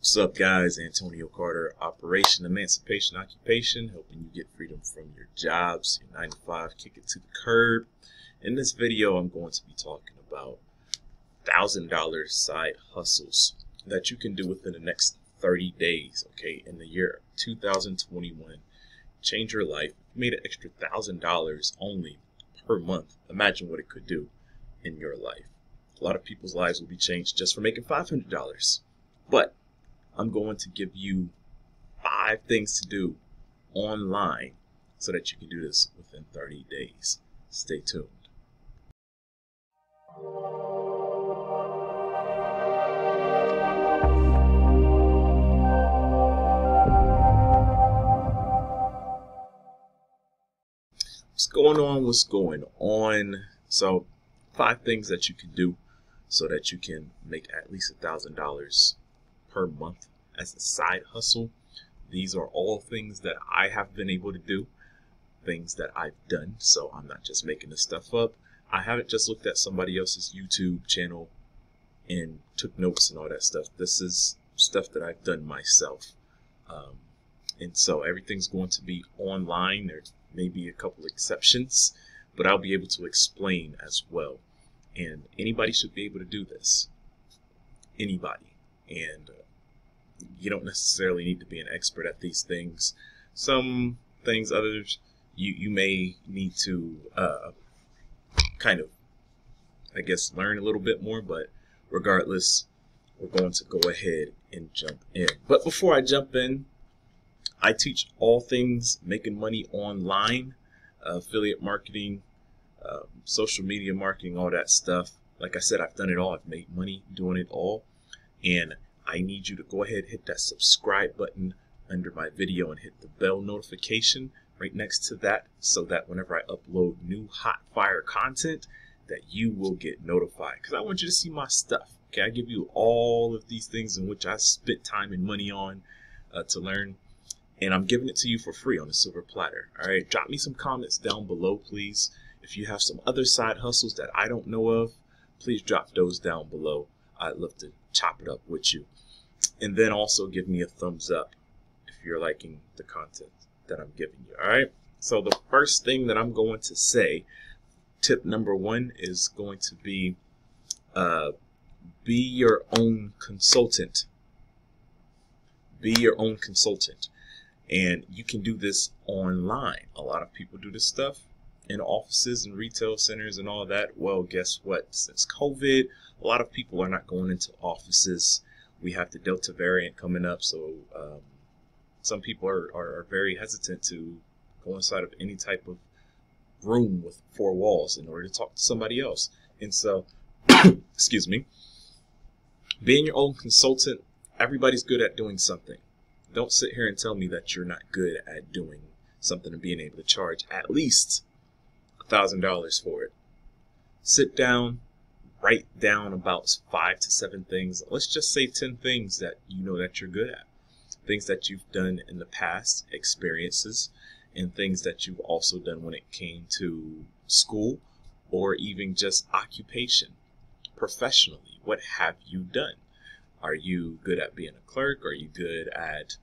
What's up, guys? Antonio Carter, Operation Emancipation Occupation, helping you get freedom from your jobs, your 9 to 5, kick it to the curb. In this video, I'm going to be talking about $1,000 side hustles that you can do within the next 30 days, okay, in the year 2021. Change your life. You made an extra $1,000 only per month. Imagine what it could do in your life. A lot of people's lives will be changed just for making $500. But I'm going to give you 5 things to do online so that you can do this within 30 days. Stay tuned. What's going on? So 5 things that you can do so that you can make at least $1,000 per month as a side hustle. These are all things that I have been able to do, things that I've done, so I'm not just making this stuff up. I haven't just looked at somebody else's YouTube channel and took notes and all that stuff. This is stuff that I've done myself, and so everything's going to be online. There's maybe a couple exceptions, but I'll be able to explain as well. And anybody should be able to do this. Anybody. And you don't necessarily need to be an expert at these things. Some things, others, you may need to kind of, I guess, learn a little bit more. But regardless, we're going to go ahead and jump in. But before I jump in, I teach all things making money online, affiliate marketing, social media marketing, all that stuff. Like I said, I've done it all. I've made money doing it all. And I need you to go ahead and hit that subscribe button under my video and hit the bell notification right next to that, so that whenever I upload new hot fire content, that you will get notified. Because I want you to see my stuff. Okay, I give you all of these things in which I spent time and money on to learn. And I'm giving it to you for free on a silver platter. All right, drop me some comments down below, please. If you have some other side hustles that I don't know of, please drop those down below. I'd love to chop it up with you. And then also give me a thumbs up if you're liking the content that I'm giving you. All right. So the first thing that I'm going to say, tip number 1, is going to be your own consultant. Be your own consultant. And you can do this online. A lot of people do this stuff in offices and retail centers and all that. Well, guess what? Since COVID, a lot of people are not going into offices. We have the Delta variant coming up, so some people are very hesitant to go inside of any type of room with 4 walls in order to talk to somebody else. And so, excuse me, being your own consultant, everybody's good at doing something. Don't sit here and tell me that you're not good at doing something and being able to charge at least $1,000 for it. Sit down, write down about 5 to 7 things. Let's just say 10 things that you know that you're good at. Things that you've done in the past, experiences, and things that you've also done when it came to school or even just occupation. Professionally, what have you done? Are you good at being a clerk? Are you good at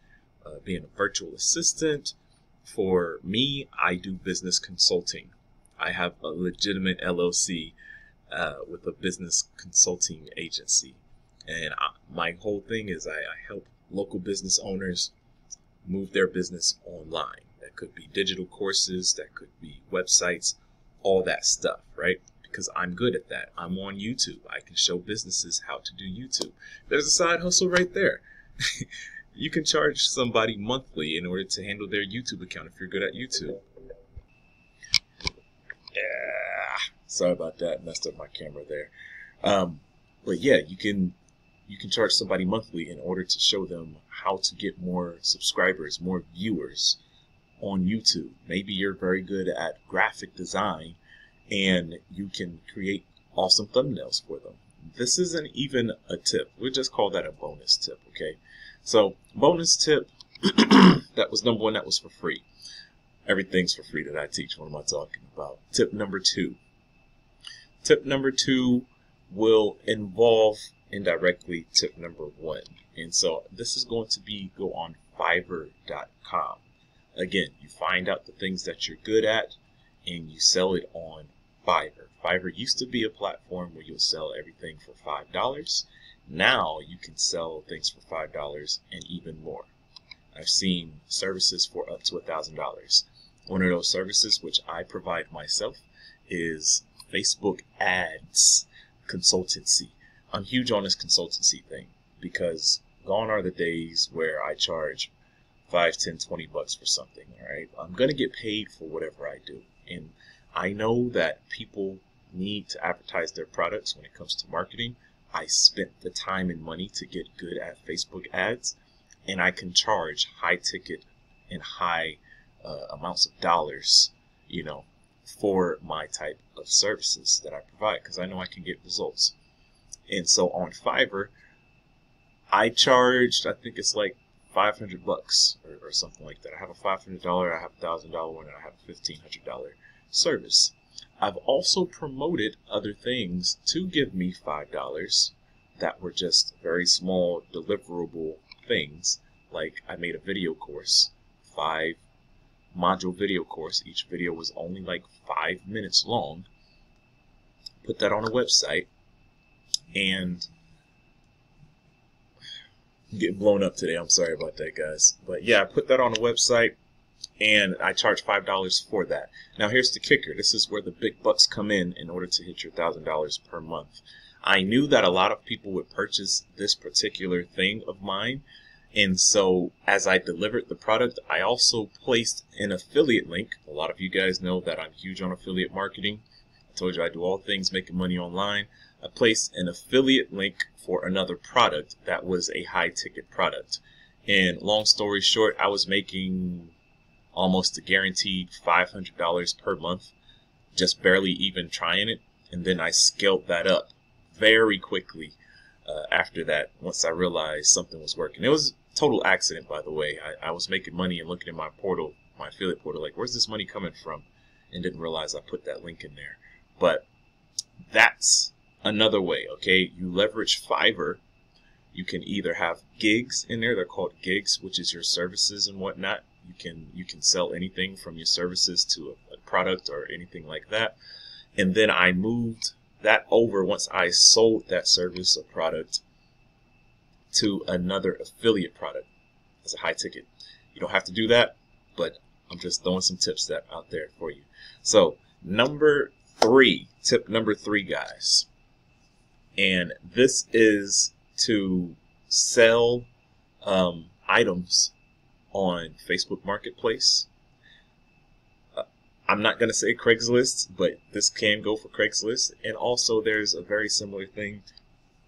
being a virtual assistant? For me, I do business consulting. I have a legitimate LLC with a business consulting agency. And my whole thing is I help local business owners move their business online. That could be digital courses, that could be websites, all that stuff, right? Because I'm good at that. I'm on YouTube. I can show businesses how to do YouTube. There's a side hustle right there. You can charge somebody monthly in order to handle their YouTube account if you're good at YouTube. Yeah, sorry about that. Messed up my camera there. But yeah, you can charge somebody monthly in order to show them how to get more subscribers, more viewers on YouTube. Maybe you're very good at graphic design and you can create awesome thumbnails for them. This isn't even a tip. We'll just call that a bonus tip, okay? So, bonus tip, that was number 1, that was for free. Everything's for free that I teach. What am I talking about? Tip number 2. Tip number 2 will involve indirectly tip number 1. And so this is going to go on Fiverr.com. Again, you find out the things that you're good at and you sell it on Fiverr. Fiverr used to be a platform where you'll sell everything for $5. Now you can sell things for $5 and even more. I've seen services for up to $1,000. One of those services, which I provide myself, is Facebook ads consultancy. I'm huge on this consultancy thing because gone are the days where I charge $5, $10, $20 for something. All right, I'm gonna get paid for whatever I do, and I know that people need to advertise their products when it comes to marketing. I spent the time and money to get good at Facebook ads, and I can charge high ticket and high amounts of dollars, for my type of services that I provide because I know I can get results. And so on Fiverr, I charged, I think it's like $500 or something like that. I have a $500, I have a $1,000 one, and I have a $1,500 service. I've also promoted other things to give me $5 that were just very small deliverable things. Like I made a video course, 5-module video course. Each video was only like 5 minutes long. Put that on a website, and I'm getting blown up today. I'm sorry about that, guys. But yeah, I put that on a website, and I charge $5 for that. Now here's the kicker. This is where the big bucks come in order to hit your $1,000 per month. I knew that a lot of people would purchase this particular thing of mine, and so as I delivered the product, I also placed an affiliate link. A lot of you guys know that I'm huge on affiliate marketing. I told you I do all things making money online. I placed an affiliate link for another product that was a high ticket product. And long story short, I was making almost a guaranteed $500 per month, just barely even trying it. And then I scaled that up very quickly after that, once I realized something was working. It was a total accident, by the way. I was making money and looking at my portal, my affiliate portal, like, where's this money coming from? And didn't realize I put that link in there. But that's another way, okay? You leverage Fiverr. You can either have gigs in there. They're called gigs, which is your services and whatnot. You can sell anything from your services to a product or anything like that. And then I moved that over once I sold that service or product to another affiliate product as a high ticket. You don't have to do that, but I'm just throwing some tips out there for you. So tip number three, guys, and this is to sell items on Facebook Marketplace. I'm not going to say Craigslist, but this can go for Craigslist. And also there's a very similar thing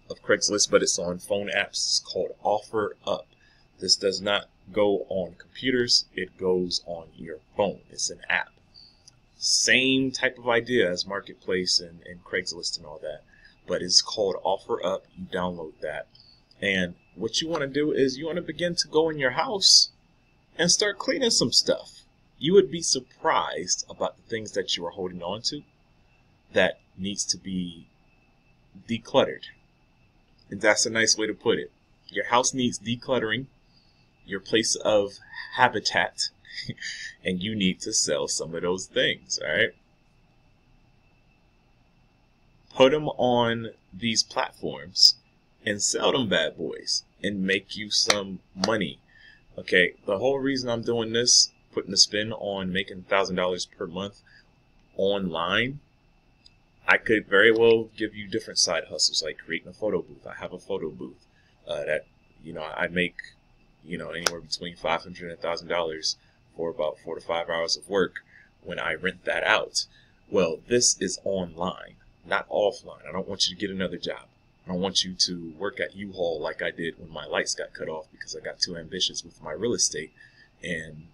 of Craigslist, but it's on phone apps. It's called OfferUp. This does not go on computers. It goes on your phone. It's an app. Same type of idea as Marketplace and Craigslist and all that, but it's called OfferUp. You download that. And what you want to do is you want to begin to go in your house and start cleaning some stuff. You would be surprised about the things that you are holding on to that needs to be decluttered. And that's a nice way to put it. Your house needs decluttering, your place of habitat, and you need to sell some of those things, all right? Put them on these platforms and sell them bad boys and make you some money. Okay, the whole reason I'm doing this, putting a spin on making $1,000 per month online, I could very well give you different side hustles, like creating a photo booth. I have a photo booth that, I make, anywhere between $500 and $1,000 for about 4 to 5 hours of work when I rent that out. Well, this is online, not offline. I don't want you to get another job. I don't want you to work at U-Haul like I did when my lights got cut off because I got too ambitious with my real estate. And,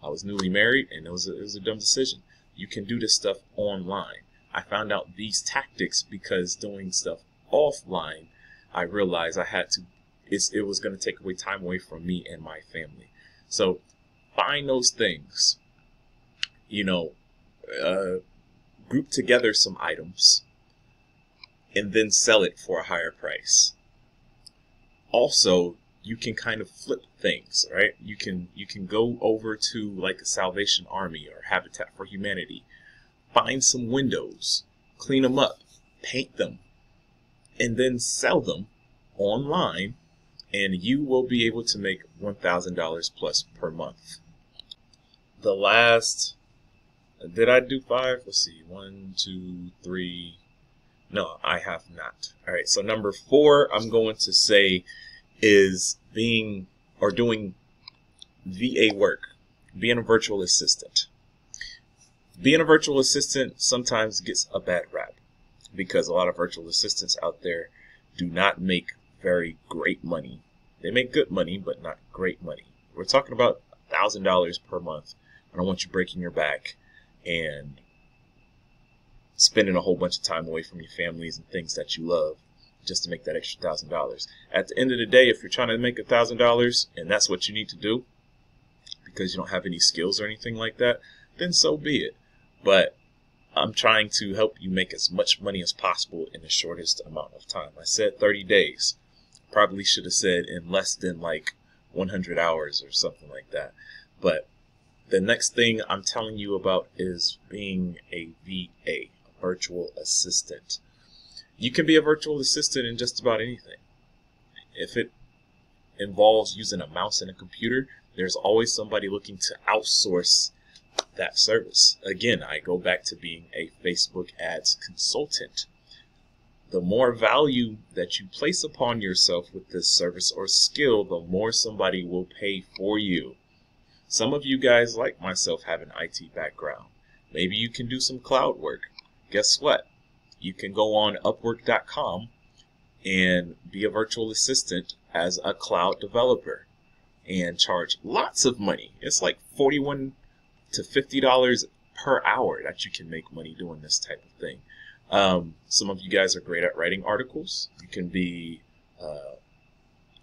I was newly married, and it was a dumb decision. You can do this stuff online. I found out these tactics because doing stuff offline, I realized it was going to take time away from me and my family. So find those things, group together some items, and then sell it for a higher price. Also, you can kind of flip things, right? You can go over to like a Salvation Army or Habitat for Humanity, find some windows, clean them up, paint them, and then sell them online, and you will be able to make $1,000 plus per month. The last, did I do 5? Let's see, 1, 2, 3. No, I have not. All right, so number 4, I'm going to say is being or doing VA work, being a virtual assistant. Being a virtual assistant sometimes gets a bad rap because a lot of virtual assistants out there do not make very great money. They make good money, but not great money. We're talking about $1,000 per month. I don't want you breaking your back and spending a whole bunch of time away from your families and things that you love just to make that extra $1,000. At the end of the day, if you're trying to make $1,000 and that's what you need to do because you don't have any skills or anything like that, then so be it. But I'm trying to help you make as much money as possible in the shortest amount of time. I said 30 days. Probably should have said in less than like 100 hours or something like that. But the next thing I'm telling you about is being a VA, a virtual assistant. You can be a virtual assistant in just about anything. If it involves using a mouse and a computer, there's always somebody looking to outsource that service. Again, I go back to being a Facebook ads consultant. The more value that you place upon yourself with this service or skill, the more somebody will pay for you. Some of you guys, like myself, have an IT background. Maybe you can do some cloud work. Guess what? You can go on Upwork.com and be a virtual assistant as a cloud developer and charge lots of money. It's like $41 to $50 per hour that you can make money doing this type of thing. Some of you guys are great at writing articles. You can be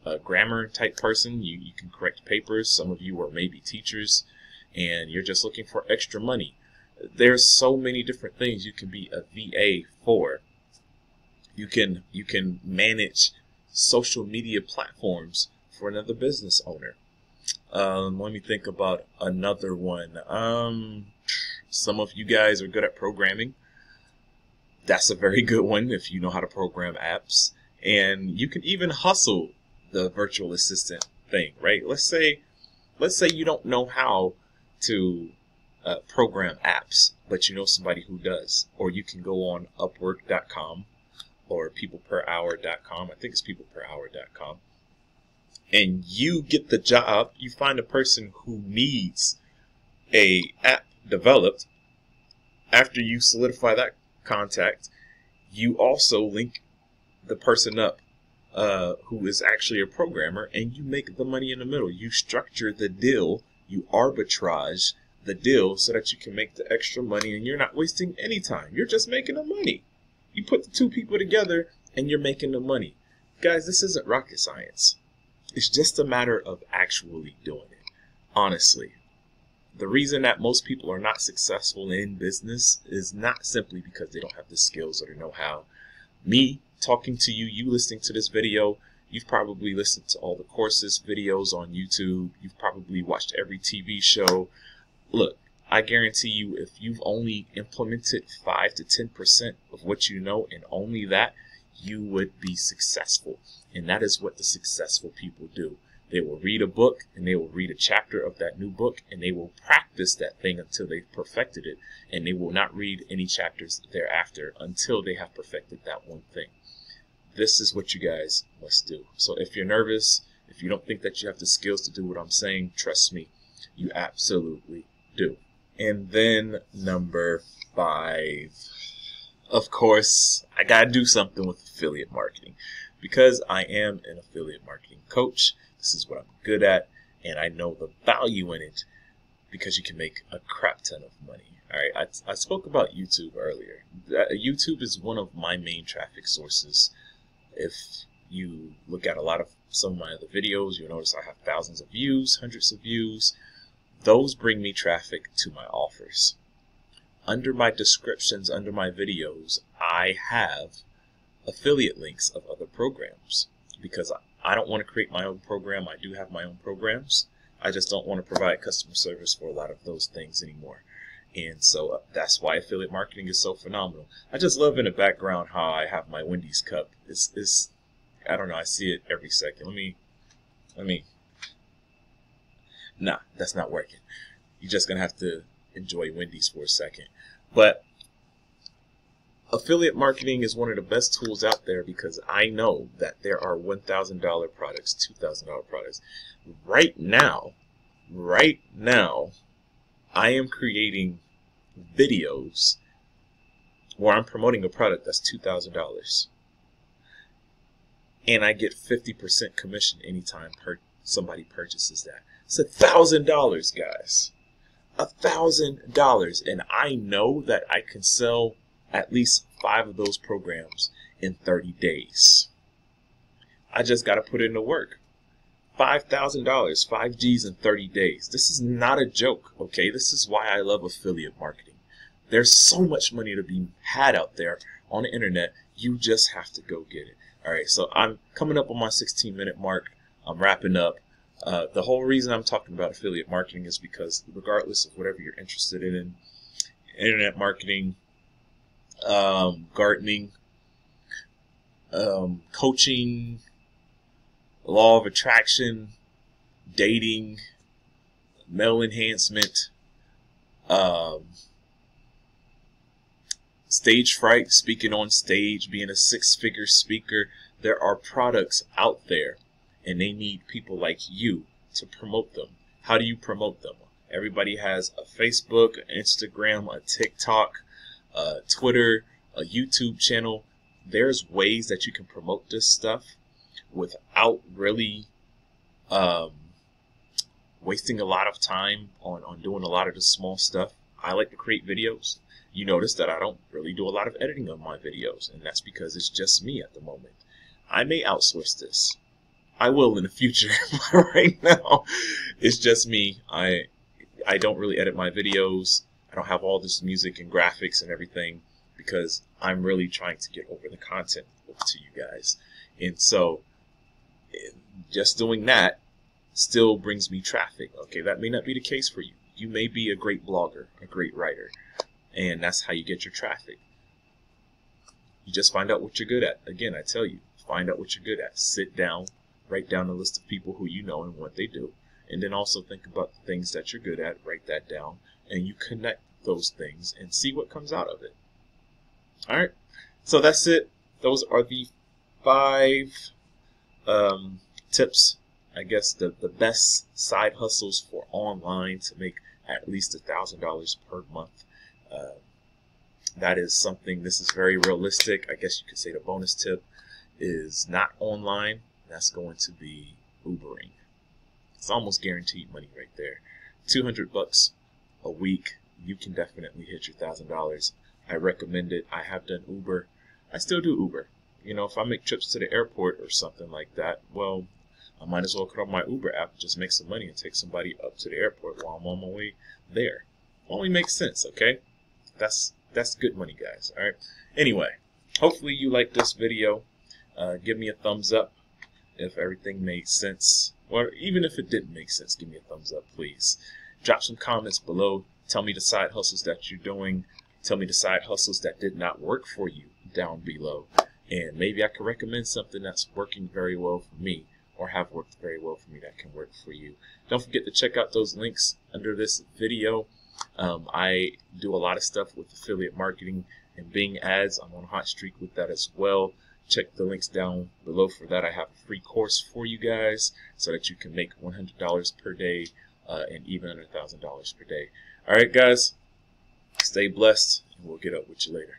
a grammar type person. You can correct papers. Some of you are maybe teachers and you're just looking for extra money. There's so many different things you can be a VA for. You can manage social media platforms for another business owner. Let me think about another one. Some of you guys are good at programming. That's a very good one if you know how to program apps. And you can even hustle the virtual assistant thing, right? Let's say you don't know how to program apps, but you know somebody who does. Or you can go on Upwork.com or peopleperhour.com. I think it's peopleperhour.com. And you get the job. You find a person who needs a app developed. After you solidify that contact, you also link the person up who is actually a programmer, and you make the money in the middle. You structure the deal, you arbitrage the deal so that you can make the extra money, and you're not wasting any time. You're just making the money. You put the two people together and you're making the money. Guys, this isn't rocket science. It's just a matter of actually doing it. Honestly, the reason that most people are not successful in business is not simply because they don't have the skills or the know-how. Me talking to you, you listening to this video, you've probably listened to all the courses, videos on YouTube. You've probably watched every TV show. Look, I guarantee you, if you've only implemented 5 to 10% of what you know, and only that, you would be successful. And that is what the successful people do. They will read a book, and they will read a chapter of that new book, and they will practice that thing until they've perfected it. And they will not read any chapters thereafter until they have perfected that one thing. This is what you guys must do. So if you're nervous, if you don't think that you have the skills to do what I'm saying, trust me, you absolutely do. And then number 5, of course, I gotta do something with affiliate marketing because I am an affiliate marketing coach. This is what I'm good at, and I know the value in it because you can make a crap ton of money. All right, I spoke about YouTube earlier. YouTube is one of my main traffic sources. If you look at some of my other videos, you'll notice I have thousands of views, hundreds of views. Those bring me traffic to my offers. Under my descriptions, under my videos, I have affiliate links of other programs because I don't want to create my own program. I do have my own programs. I just don't want to provide customer service for a lot of those things anymore. And so that's why affiliate marketing is so phenomenal. I just love in the background how I have my Wendy's cup. It's I don't know, I see it every second. Let me, nah, that's not working. You're just going to have to enjoy Wendy's for a second. But affiliate marketing is one of the best tools out there because I know that there are $1,000 products, $2,000 products. Right now, I am creating videos where I'm promoting a product that's $2,000. And I get 50% commission anytime somebody purchases that. It's $1,000, guys. $1,000. And I know that I can sell at least 5 of those programs in 30 days. I just got to put in the work. $5,000, 5 G's in 30 days. This is not a joke, okay? This is why I love affiliate marketing. There's so much money to be had out there on the internet. You just have to go get it. All right, so I'm coming up on my 16-minute mark. I'm wrapping up. The whole reason I'm talking about affiliate marketing is because regardless of whatever you're interested in internet marketing, gardening, coaching, law of attraction, dating, male enhancement, stage fright, speaking on stage, being a 6-figure speaker. There are products out there and they need people like you to promote them. How do you promote them? Everybody has a Facebook, an Instagram, a TikTok, Twitter, a YouTube channel. There's ways that you can promote this stuff without really wasting a lot of time on doing a lot of the small stuff. I like to create videos. You notice that I don't really do a lot of editing on my videos, and that's because it's just me at the moment. I may outsource this. I will in the future, but right now it's just me. I don't really edit my videos. I don't have all this music and graphics and everything because I'm really trying to get over the content to you guys. And so just doing that still brings me traffic. Okay, that may not be the case for you. You may be a great blogger, a great writer, and that's how you get your traffic. You just find out what you're good at. Again, I tell you, find out what you're good at. Sit down, write down a list of people who you know and what they do, and then also think about the things that you're good at, write that down, and you connect those things and see what comes out of it. All right, so that's it. Those are the 5 tips, I guess, the best side hustles for online to make at least $1,000 per month. That is something, this is very realistic. I guess you could say the bonus tip is not online. That's going to be Ubering. It's almost guaranteed money right there. $200 a week, you can definitely hit your $1,000. I recommend it. I have done Uber. I still do Uber. You know, if I make trips to the airport or something like that, well, I might as well put on my Uber app and just make some money and take somebody up to the airport while I'm on my way there. Only makes sense, okay? That's good money, guys. All right. Anyway, hopefully you liked this video. Give me a thumbs up if everything made sense, or even if it didn't make sense. Give me a thumbs up, please. Drop some comments below. Tell me the side hustles that you're doing. Tell me the side hustles that did not work for you down below, and maybe I can recommend something that's working very well for me, or have worked very well for me that can work for you. Don't forget to check out those links under this video. I do a lot of stuff with affiliate marketing and Bing ads. I'm on a hot streak with that as well. Check the links down below for that. I have a free course for you guys so that you can make $100 per day and even under $1,000 per day. All right, guys, stay blessed, and we'll get up with you later.